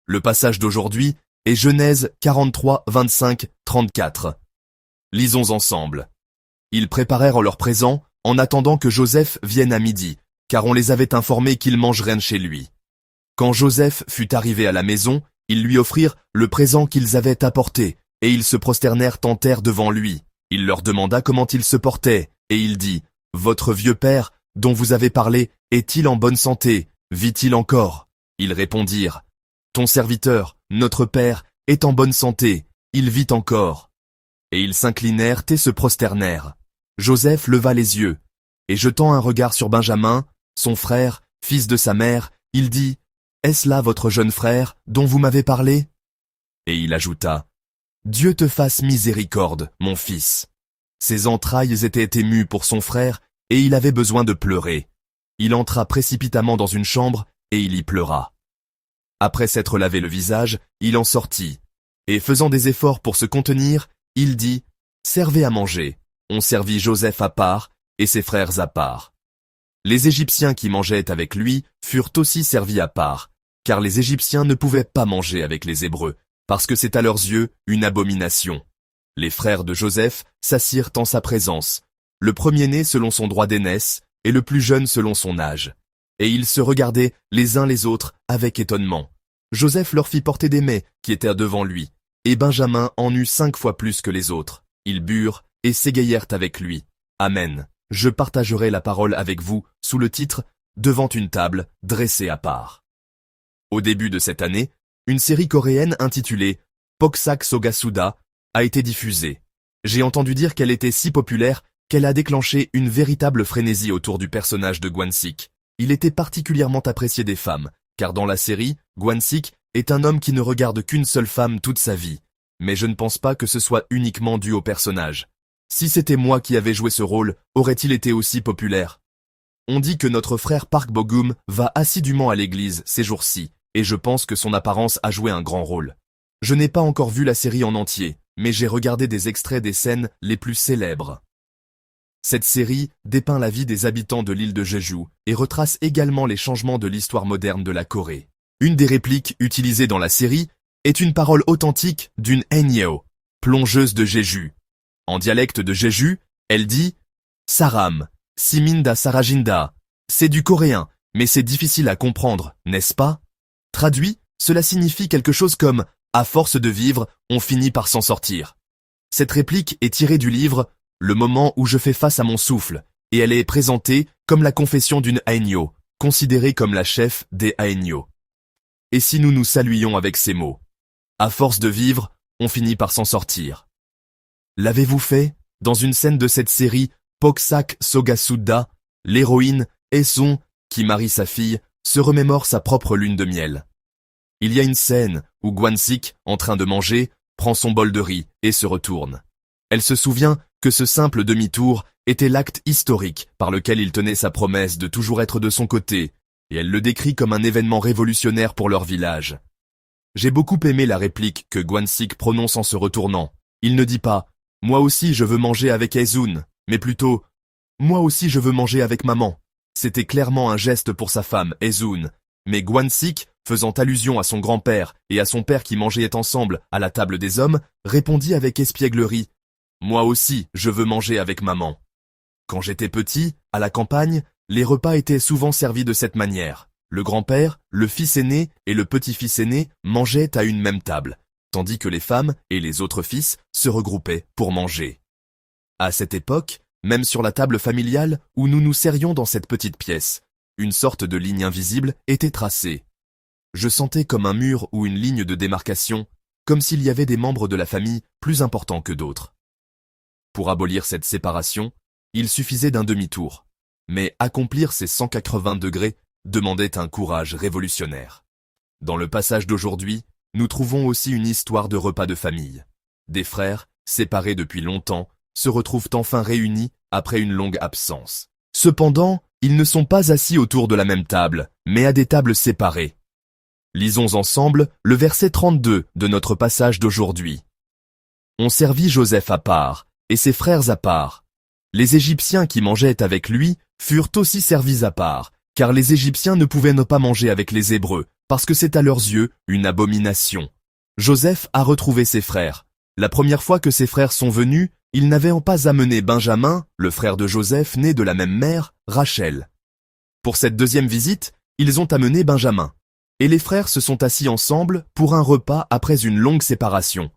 Le passage d'aujourd'hui est Genèse 43, 25, 34. Lisons ensemble. Ils préparèrent leur présent en attendant que Joseph vienne à midi, car on les avait informés qu'il mangerait chez lui. Quand Joseph fut arrivé à la maison, ils lui offrirent le présent qu'ils avaient apporté, et ils se prosternèrent en terre devant lui. Il leur demanda comment il se portait, et il dit, « Votre vieux père, dont vous avez parlé, est-il en bonne santé? Vit-il encore ?» Ils répondirent, « Ton serviteur, notre père, est en bonne santé, il vit encore. » Et ils s'inclinèrent et se prosternèrent. Joseph leva les yeux, et jetant un regard sur Benjamin, son frère, fils de sa mère, il dit, « Est-ce là votre jeune frère, dont vous m'avez parlé ?» Et il ajouta, « Dieu te fasse miséricorde, mon fils. » Ses entrailles étaient émues pour son frère, et il avait besoin de pleurer. Il entra précipitamment dans une chambre, et il y pleura. Après s'être lavé le visage, il en sortit, et faisant des efforts pour se contenir, il dit, « Servez à manger. » On servit Joseph à part, et ses frères à part. Les Égyptiens qui mangeaient avec lui furent aussi servis à part, car les Égyptiens ne pouvaient pas manger avec les Hébreux, parce que c'est à leurs yeux une abomination. Les frères de Joseph s'assirent en sa présence, le premier-né selon son droit d'aînesse, et le plus jeune selon son âge. Et ils se regardaient les uns les autres avec étonnement. Joseph leur fit porter des mets qui étaient devant lui, et Benjamin en eut 5 fois plus que les autres. Ils burent et s'égayèrent avec lui. Amen. Je partagerai la parole avec vous sous le titre « Devant une table, dressée à part ». Au début de cette année, une série coréenne intitulée « Poksak Sogasuda » a été diffusée. J'ai entendu dire qu'elle était si populaire qu'elle a déclenché une véritable frénésie autour du personnage de Gwan-sik. Il était particulièrement apprécié des femmes, car dans la série, Gwan-sik est un homme qui ne regarde qu'une seule femme toute sa vie. Mais je ne pense pas que ce soit uniquement dû au personnage. Si c'était moi qui avais joué ce rôle, aurait-il été aussi populaire? On dit que notre frère Park Bo-gum va assidûment à l'église ces jours-ci, et je pense que son apparence a joué un grand rôle. Je n'ai pas encore vu la série en entier, mais j'ai regardé des extraits des scènes les plus célèbres. Cette série dépeint la vie des habitants de l'île de Jeju et retrace également les changements de l'histoire moderne de la Corée. Une des répliques utilisées dans la série est une parole authentique d'une Haenyeo, plongeuse de Jeju. En dialecte de Jeju, elle dit « Saram, Siminda Sarajinda ». C'est du coréen, mais c'est difficile à comprendre, n'est-ce pas? Traduit, cela signifie quelque chose comme « À force de vivre, on finit par s'en sortir ». Cette réplique est tirée du livre « Le moment où je fais face à mon souffle » et elle est présentée comme la confession d'une Haenyeo, considérée comme la chef des Haenyeo. Et si nous nous saluions avec ces mots? À force de vivre, on finit par s'en sortir. L'avez-vous fait? Dans une scène de cette série, Poksak Sogasuda, l'héroïne, Hae-sung, qui marie sa fille, se remémore sa propre lune de miel. Il y a une scène où Gwan-sik, en train de manger, prend son bol de riz et se retourne. Elle se souvient que ce simple demi-tour était l'acte historique par lequel il tenait sa promesse de toujours être de son côté, et elle le décrit comme un événement révolutionnaire pour leur village. J'ai beaucoup aimé la réplique que Gwan-sik prononce en se retournant. Il ne dit pas « Moi aussi je veux manger avec Hae-sung », mais plutôt « Moi aussi je veux manger avec maman ». C'était clairement un geste pour sa femme, Hae-sung, mais Gwan-sik, faisant allusion à son grand-père et à son père qui mangeaient ensemble à la table des hommes, répondit avec espièglerie « Moi aussi je veux manger avec maman ». Quand j'étais petit, à la campagne, les repas étaient souvent servis de cette manière. Le grand-père, le fils aîné et le petit-fils aîné mangeaient à une même table, tandis que les femmes et les autres fils se regroupaient pour manger. À cette époque, même sur la table familiale où nous nous serrions dans cette petite pièce, une sorte de ligne invisible était tracée. Je sentais comme un mur ou une ligne de démarcation, comme s'il y avait des membres de la famille plus importants que d'autres. Pour abolir cette séparation, il suffisait d'un demi-tour, mais accomplir ces 180 degrés demandait un courage révolutionnaire. Dans le passage d'aujourd'hui, nous trouvons aussi une histoire de repas de famille. Des frères, séparés depuis longtemps, se retrouvent enfin réunis après une longue absence. Cependant, ils ne sont pas assis autour de la même table, mais à des tables séparées. Lisons ensemble le verset 32 de notre passage d'aujourd'hui. On servit Joseph à part, et ses frères à part. Les Égyptiens qui mangeaient avec lui furent aussi servis à part, car les Égyptiens ne pouvaient ne pas manger avec les Hébreux, parce que c'est à leurs yeux une abomination. Joseph a retrouvé ses frères. La première fois que ses frères sont venus, ils n'avaient pas amené Benjamin, le frère de Joseph né de la même mère, Rachel. Pour cette deuxième visite, ils ont amené Benjamin. Et les frères se sont assis ensemble pour un repas après une longue séparation.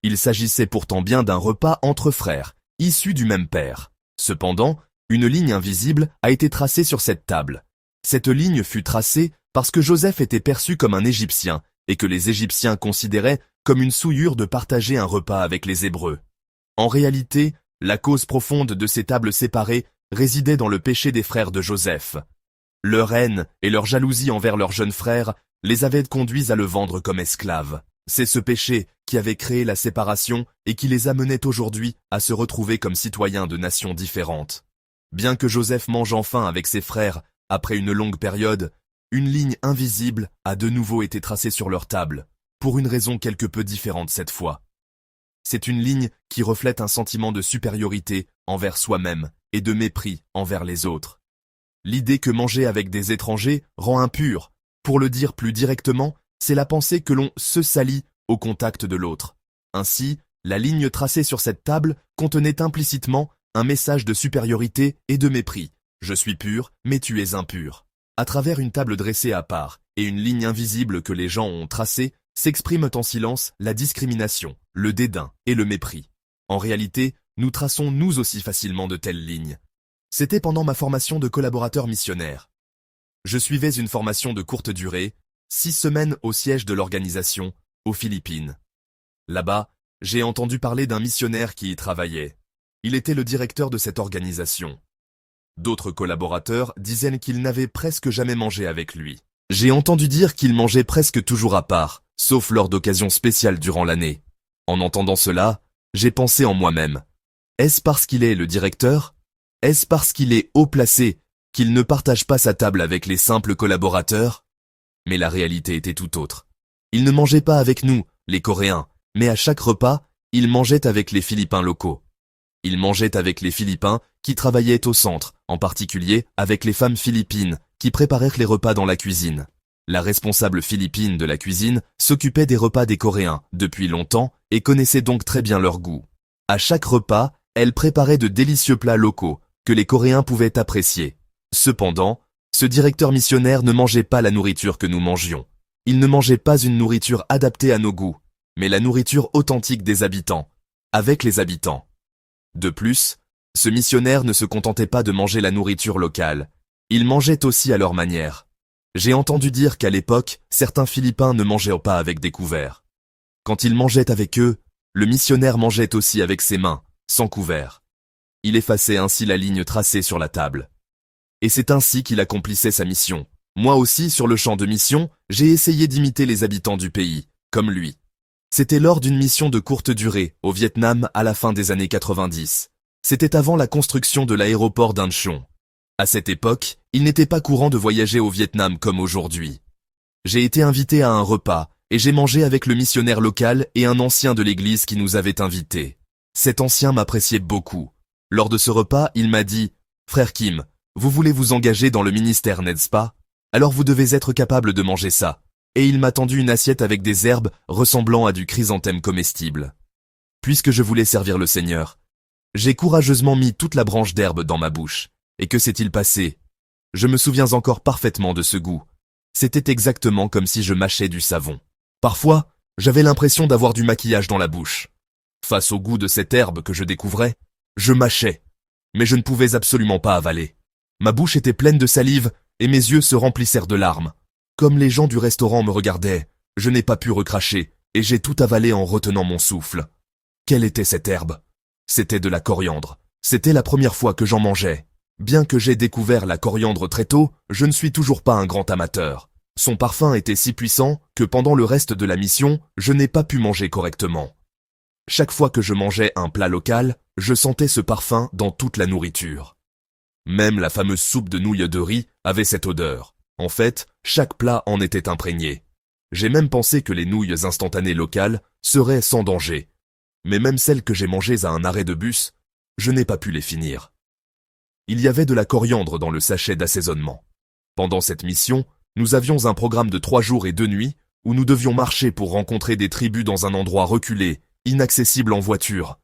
Il s'agissait pourtant bien d'un repas entre frères, issus du même père. Cependant, une ligne invisible a été tracée sur cette table. Cette ligne fut tracée parce que Joseph était perçu comme un Égyptien et que les Égyptiens considéraient comme une souillure de partager un repas avec les Hébreux. En réalité, la cause profonde de ces tables séparées résidait dans le péché des frères de Joseph. Leur haine et leur jalousie envers leur jeune frère les avaient conduits à le vendre comme esclave. C'est ce péché qui avait créé la séparation et qui les amenait aujourd'hui à se retrouver comme citoyens de nations différentes. Bien que Joseph mange enfin avec ses frères après une longue période, une ligne invisible a de nouveau été tracée sur leur table, pour une raison quelque peu différente cette fois. C'est une ligne qui reflète un sentiment de supériorité envers soi-même et de mépris envers les autres. L'idée que manger avec des étrangers rend impur. Pour le dire plus directement, c'est la pensée que l'on se salit au contact de l'autre. Ainsi, la ligne tracée sur cette table contenait implicitement un message de supériorité et de mépris. Je suis pur, mais tu es impur. À travers une table dressée à part et une ligne invisible que les gens ont tracée, s'expriment en silence la discrimination, le dédain et le mépris. En réalité, nous traçons nous aussi facilement de telles lignes. C'était pendant ma formation de collaborateur missionnaire. Je suivais une formation de courte durée, 6 semaines au siège de l'organisation, aux Philippines. Là-bas, j'ai entendu parler d'un missionnaire qui y travaillait. Il était le directeur de cette organisation. D'autres collaborateurs disaient qu'il n'avait presque jamais mangé avec lui. J'ai entendu dire qu'il mangeait presque toujours à part, sauf lors d'occasions spéciales durant l'année. En entendant cela, j'ai pensé en moi-même. Est-ce parce qu'il est le directeur? Est-ce parce qu'il est haut placé qu'il ne partage pas sa table avec les simples collaborateurs? Mais la réalité était tout autre. Il ne mangeait pas avec nous, les Coréens, mais à chaque repas, il mangeait avec les Philippins locaux. Il mangeait avec les Philippins qui travaillaient au centre, en particulier avec les femmes philippines qui préparèrent les repas dans la cuisine. La responsable philippine de la cuisine s'occupait des repas des Coréens depuis longtemps et connaissait donc très bien leur goût. À chaque repas, elle préparait de délicieux plats locaux que les Coréens pouvaient apprécier. Cependant, ce directeur missionnaire ne mangeait pas la nourriture que nous mangions. Il ne mangeait pas une nourriture adaptée à nos goûts, mais la nourriture authentique des habitants, avec les habitants. De plus, ce missionnaire ne se contentait pas de manger la nourriture locale, il mangeait aussi à leur manière. J'ai entendu dire qu'à l'époque, certains Philippins ne mangeaient pas avec des couverts. Quand il mangeait avec eux, le missionnaire mangeait aussi avec ses mains, sans couvert. Il effaçait ainsi la ligne tracée sur la table. Et c'est ainsi qu'il accomplissait sa mission. Moi aussi, sur le champ de mission, j'ai essayé d'imiter les habitants du pays, comme lui. C'était lors d'une mission de courte durée, au Vietnam à la fin des années 90. C'était avant la construction de l'aéroport d'Incheon. À cette époque, il n'était pas courant de voyager au Vietnam comme aujourd'hui. J'ai été invité à un repas, et j'ai mangé avec le missionnaire local et un ancien de l'église qui nous avait invités. Cet ancien m'appréciait beaucoup. Lors de ce repas, il m'a dit « Frère Kim, vous voulez vous engager dans le ministère, n'est-ce pas? Alors vous devez être capable de manger ça. » Et il m'a tendu une assiette avec des herbes ressemblant à du chrysanthème comestible. Puisque je voulais servir le Seigneur, j'ai courageusement mis toute la branche d'herbe dans ma bouche. Et que s'est-il passé? Je me souviens encore parfaitement de ce goût. C'était exactement comme si je mâchais du savon. Parfois, j'avais l'impression d'avoir du maquillage dans la bouche. Face au goût de cette herbe que je découvrais, je mâchais, mais je ne pouvais absolument pas avaler. Ma bouche était pleine de salive et mes yeux se remplissèrent de larmes. Comme les gens du restaurant me regardaient, je n'ai pas pu recracher et j'ai tout avalé en retenant mon souffle. Quelle était cette herbe? C'était de la coriandre. C'était la première fois que j'en mangeais. Bien que j'ai découvert la coriandre très tôt, je ne suis toujours pas un grand amateur. Son parfum était si puissant que pendant le reste de la mission, je n'ai pas pu manger correctement. Chaque fois que je mangeais un plat local, je sentais ce parfum dans toute la nourriture. Même la fameuse soupe de nouilles de riz avait cette odeur. En fait, chaque plat en était imprégné. J'ai même pensé que les nouilles instantanées locales seraient sans danger. Mais même celles que j'ai mangées à un arrêt de bus, je n'ai pas pu les finir. Il y avait de la coriandre dans le sachet d'assaisonnement. Pendant cette mission, nous avions un programme de 3 jours et 2 nuits, où nous devions marcher pour rencontrer des tribus dans un endroit reculé, inaccessible en voiture.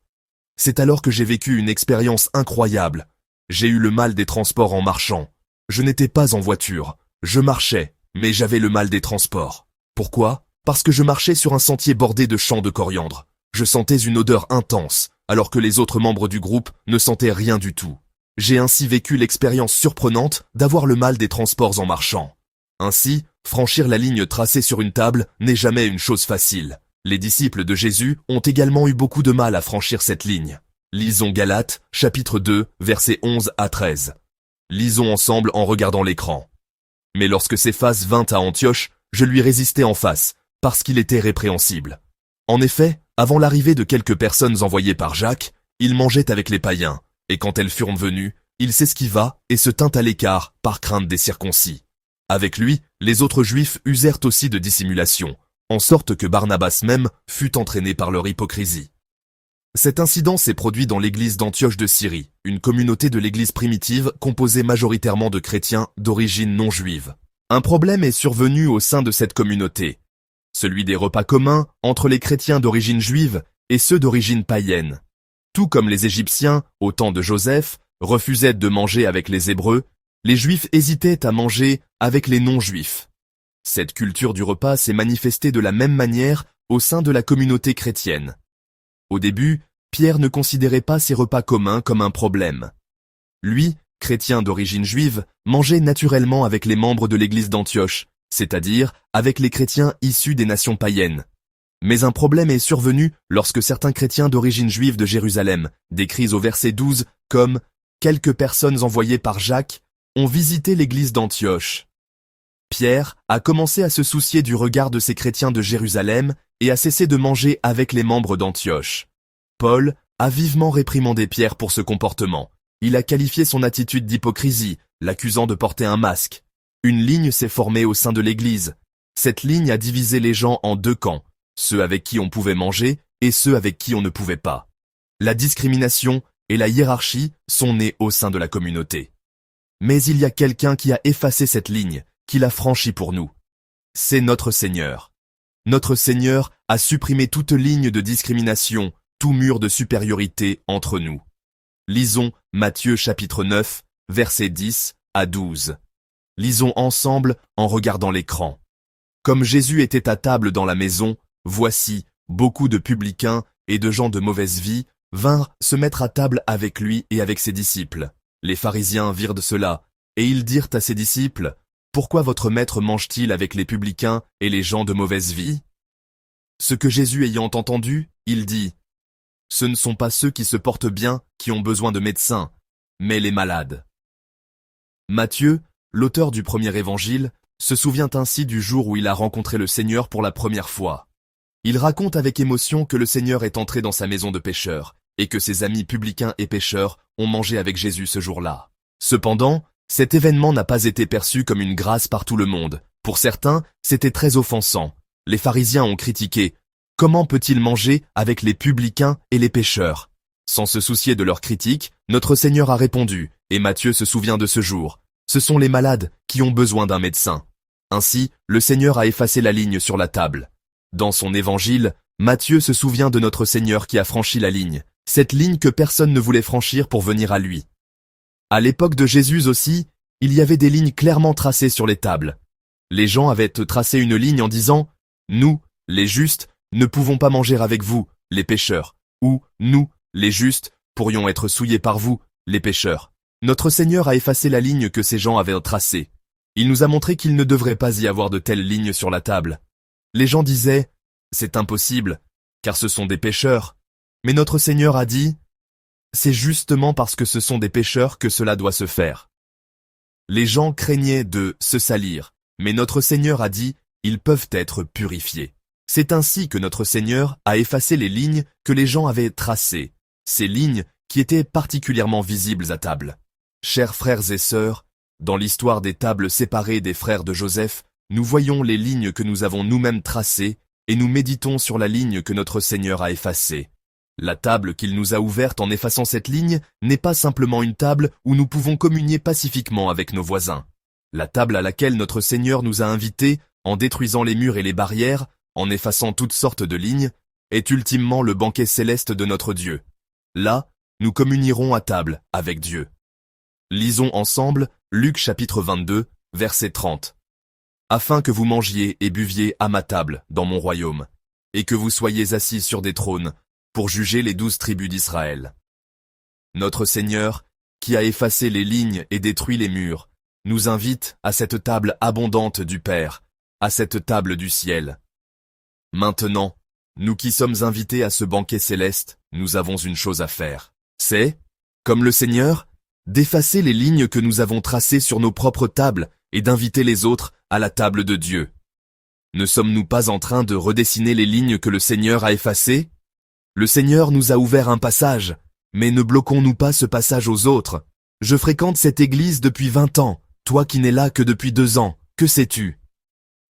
C'est alors que j'ai vécu une expérience incroyable. J'ai eu le mal des transports en marchant. Je n'étais pas en voiture, je marchais, mais j'avais le mal des transports. Pourquoi ? Parce que je marchais sur un sentier bordé de champs de coriandre. Je sentais une odeur intense, alors que les autres membres du groupe ne sentaient rien du tout. J'ai ainsi vécu l'expérience surprenante d'avoir le mal des transports en marchant. Ainsi, franchir la ligne tracée sur une table n'est jamais une chose facile. Les disciples de Jésus ont également eu beaucoup de mal à franchir cette ligne. Lisons Galates, chapitre 2, versets 11 à 13. Lisons ensemble en regardant l'écran. Mais lorsque Céphas vint à Antioche, je lui résistai en face, parce qu'il était répréhensible. En effet, avant l'arrivée de quelques personnes envoyées par Jacques, il mangeait avec les païens, et quand elles furent venues, il s'esquiva et se tint à l'écart par crainte des circoncis. Avec lui, les autres Juifs usèrent aussi de dissimulation, en sorte que Barnabas même fut entraîné par leur hypocrisie. Cet incident s'est produit dans l'église d'Antioche de Syrie, une communauté de l'église primitive composée majoritairement de chrétiens d'origine non juive. Un problème est survenu au sein de cette communauté, celui des repas communs entre les chrétiens d'origine juive et ceux d'origine païenne. Tout comme les Égyptiens, au temps de Joseph, refusaient de manger avec les Hébreux, les Juifs hésitaient à manger avec les non-Juifs. Cette culture du repas s'est manifestée de la même manière au sein de la communauté chrétienne. Au début, Pierre ne considérait pas ces repas communs comme un problème. Lui, chrétien d'origine juive, mangeait naturellement avec les membres de l'église d'Antioche, c'est-à-dire avec les chrétiens issus des nations païennes. Mais un problème est survenu lorsque certains chrétiens d'origine juive de Jérusalem, décrits au verset 12 comme « quelques personnes envoyées par Jacques », ont visité l'église d'Antioche. Pierre a commencé à se soucier du regard de ces chrétiens de Jérusalem et a cessé de manger avec les membres d'Antioche. Paul a vivement réprimandé Pierre pour ce comportement. Il a qualifié son attitude d'hypocrisie, l'accusant de porter un masque. Une ligne s'est formée au sein de l'église. Cette ligne a divisé les gens en 2 camps, ceux avec qui on pouvait manger et ceux avec qui on ne pouvait pas. La discrimination et la hiérarchie sont nées au sein de la communauté. Mais il y a quelqu'un qui a effacé cette ligne, qui l'a franchie pour nous. C'est notre Seigneur. Notre Seigneur a supprimé toute ligne de discrimination, tout mur de supériorité entre nous. Lisons Matthieu chapitre 9, versets 10 à 12. Lisons ensemble en regardant l'écran. Comme Jésus était à table dans la maison, voici, beaucoup de publicains et de gens de mauvaise vie vinrent se mettre à table avec lui et avec ses disciples. Les pharisiens virent de cela, et ils dirent à ses disciples, « Pourquoi votre maître mange-t-il avec les publicains et les gens de mauvaise vie ?» Ce que Jésus ayant entendu, il dit, « Ce ne sont pas ceux qui se portent bien qui ont besoin de médecins, mais les malades. » Matthieu, l'auteur du premier évangile, se souvient ainsi du jour où il a rencontré le Seigneur pour la première fois. Il raconte avec émotion que le Seigneur est entré dans sa maison de pécheurs, et que ses amis publicains et pécheurs ont mangé avec Jésus ce jour-là. Cependant, cet événement n'a pas été perçu comme une grâce par tout le monde. Pour certains, c'était très offensant. Les pharisiens ont critiqué « Comment peut-il manger avec les publicains et les pécheurs ?» Sans se soucier de leurs critiques, notre Seigneur a répondu, et Matthieu se souvient de ce jour. Ce sont les malades qui ont besoin d'un médecin. Ainsi, le Seigneur a effacé la ligne sur la table. Dans son évangile, Matthieu se souvient de notre Seigneur qui a franchi la ligne, cette ligne que personne ne voulait franchir pour venir à lui. À l'époque de Jésus aussi, il y avait des lignes clairement tracées sur les tables. Les gens avaient tracé une ligne en disant « Nous, les justes, ne pouvons pas manger avec vous, les pécheurs » ou « Nous, les justes, pourrions être souillés par vous, les pécheurs ». Notre Seigneur a effacé la ligne que ces gens avaient tracée. Il nous a montré qu'il ne devrait pas y avoir de telles lignes sur la table. Les gens disaient « C'est impossible, car ce sont des pécheurs ». Mais notre Seigneur a dit « C'est justement parce que ce sont des pécheurs que cela doit se faire ». Les gens craignaient de se salir, mais notre Seigneur a dit « Ils peuvent être purifiés ». C'est ainsi que notre Seigneur a effacé les lignes que les gens avaient tracées, ces lignes qui étaient particulièrement visibles à table. Chers frères et sœurs, dans l'histoire des tables séparées des frères de Joseph, nous voyons les lignes que nous avons nous-mêmes tracées et nous méditons sur la ligne que notre Seigneur a effacée. La table qu'il nous a ouverte en effaçant cette ligne n'est pas simplement une table où nous pouvons communier pacifiquement avec nos voisins. La table à laquelle notre Seigneur nous a invités, en détruisant les murs et les barrières, en effaçant toutes sortes de lignes, est ultimement le banquet céleste de notre Dieu. Là, nous communierons à table avec Dieu. Lisons ensemble Luc chapitre 22, verset 30. Afin que vous mangiez et buviez à ma table dans mon royaume, et que vous soyez assis sur des trônes, pour juger les 12 tribus d'Israël. Notre Seigneur, qui a effacé les lignes et détruit les murs, nous invite à cette table abondante du Père, à cette table du ciel. Maintenant, nous qui sommes invités à ce banquet céleste, nous avons une chose à faire. C'est, comme le Seigneur, d'effacer les lignes que nous avons tracées sur nos propres tables et d'inviter les autres à la table de Dieu. Ne sommes-nous pas en train de redessiner les lignes que le Seigneur a effacées? Le Seigneur nous a ouvert un passage, mais ne bloquons-nous pas ce passage aux autres? Je fréquente cette église depuis 20 ans, toi qui n'es là que depuis 2 ans, que sais-tu?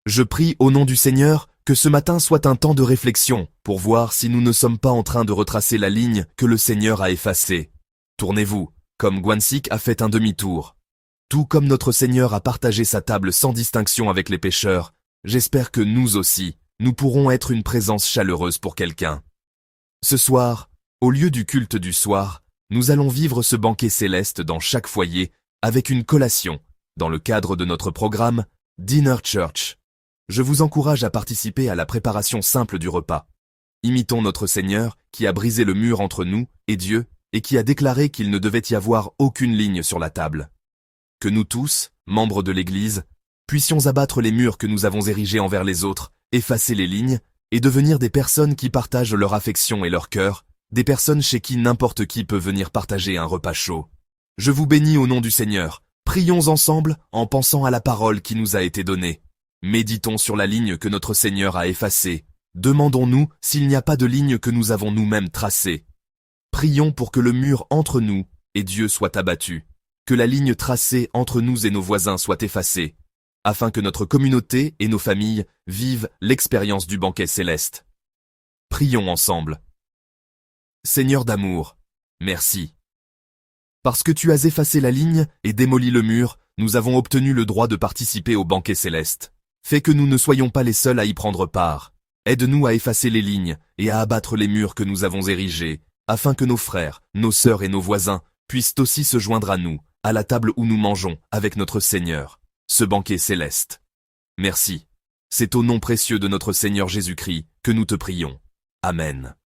Je prie au nom du Seigneur que ce matin soit un temps de réflexion pour voir si nous ne sommes pas en train de retracer la ligne que le Seigneur a effacée. Tournez-vous, comme Gwansik a fait un demi-tour. Tout comme notre Seigneur a partagé sa table sans distinction avec les pécheurs, j'espère que nous aussi, nous pourrons être une présence chaleureuse pour quelqu'un. Ce soir, au lieu du culte du soir, nous allons vivre ce banquet céleste dans chaque foyer avec une collation, dans le cadre de notre programme Dinner Church. Je vous encourage à participer à la préparation simple du repas. Imitons notre Seigneur qui a brisé le mur entre nous et Dieu et qui a déclaré qu'il ne devait y avoir aucune ligne sur la table. Que nous tous, membres de l'Église, puissions abattre les murs que nous avons érigés envers les autres, effacer les lignes et devenir des personnes qui partagent leur affection et leur cœur, des personnes chez qui n'importe qui peut venir partager un repas chaud. Je vous bénis au nom du Seigneur. Prions ensemble en pensant à la parole qui nous a été donnée. Méditons sur la ligne que notre Seigneur a effacée. Demandons-nous s'il n'y a pas de ligne que nous avons nous-mêmes tracée. Prions pour que le mur entre nous et Dieu soit abattu, que la ligne tracée entre nous et nos voisins soit effacée, afin que notre communauté et nos familles vivent l'expérience du banquet céleste. Prions ensemble. Seigneur d'amour, merci. Parce que tu as effacé la ligne et démoli le mur, nous avons obtenu le droit de participer au banquet céleste. Fais que nous ne soyons pas les seuls à y prendre part. Aide-nous à effacer les lignes et à abattre les murs que nous avons érigés, afin que nos frères, nos sœurs et nos voisins puissent aussi se joindre à nous, à la table où nous mangeons, avec notre Seigneur, ce banquet céleste. Merci. C'est au nom précieux de notre Seigneur Jésus-Christ que nous te prions. Amen.